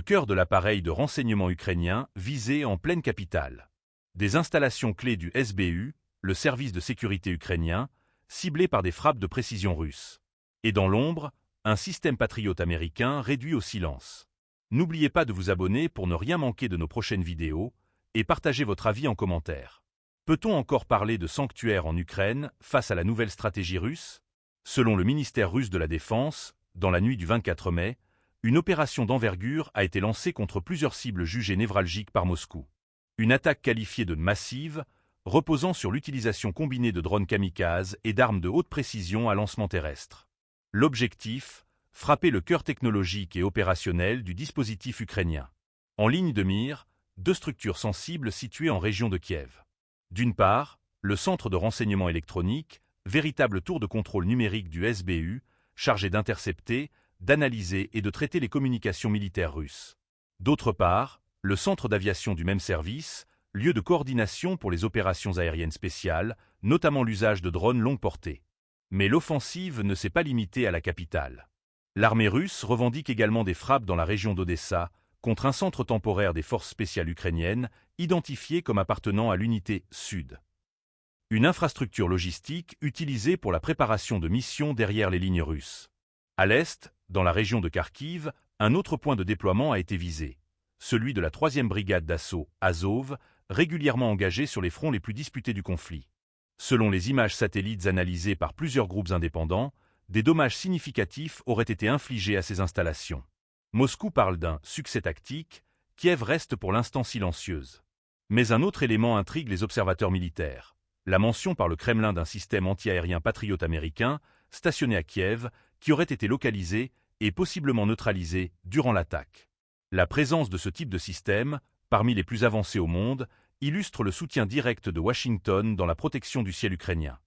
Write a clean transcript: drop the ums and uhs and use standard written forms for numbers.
Le cœur de l'appareil de renseignement ukrainien visé en pleine capitale. Des installations clés du SBU, le service de sécurité ukrainien, ciblées par des frappes de précision russes. Et dans l'ombre, un système patriote américain réduit au silence. N'oubliez pas de vous abonner pour ne rien manquer de nos prochaines vidéos et partagez votre avis en commentaire. Peut-on encore parler de sanctuaire en Ukraine face à la nouvelle stratégie russe? Selon le ministère russe de la Défense, dans la nuit du 24 mai, une opération d'envergure a été lancée contre plusieurs cibles jugées névralgiques par Moscou. Une attaque qualifiée de massive, reposant sur l'utilisation combinée de drones kamikazes et d'armes de haute précision à lancement terrestre. L'objectif, frapper le cœur technologique et opérationnel du dispositif ukrainien. En ligne de mire, deux structures sensibles situées en région de Kiev. D'une part, le centre de renseignement électronique, véritable tour de contrôle numérique du SBU, chargé d'intercepter, d'analyser et de traiter les communications militaires russes. D'autre part, le centre d'aviation du même service, lieu de coordination pour les opérations aériennes spéciales, notamment l'usage de drones longue portée. Mais l'offensive ne s'est pas limitée à la capitale. L'armée russe revendique également des frappes dans la région d'Odessa, contre un centre temporaire des forces spéciales ukrainiennes, identifié comme appartenant à l'unité Sud. Une infrastructure logistique utilisée pour la préparation de missions derrière les lignes russes. À l'est, dans la région de Kharkiv, un autre point de déploiement a été visé, celui de la 3e brigade d'assaut, Azov, régulièrement engagée sur les fronts les plus disputés du conflit. Selon les images satellites analysées par plusieurs groupes indépendants, des dommages significatifs auraient été infligés à ces installations. Moscou parle d'un « succès tactique », Kiev reste pour l'instant silencieuse. Mais un autre élément intrigue les observateurs militaires. La mention par le Kremlin d'un système anti-aérien patriote américain, stationné à Kiev, qui aurait été localisé et possiblement neutralisé durant l'attaque. La présence de ce type de système, parmi les plus avancés au monde, illustre le soutien direct de Washington dans la protection du ciel ukrainien.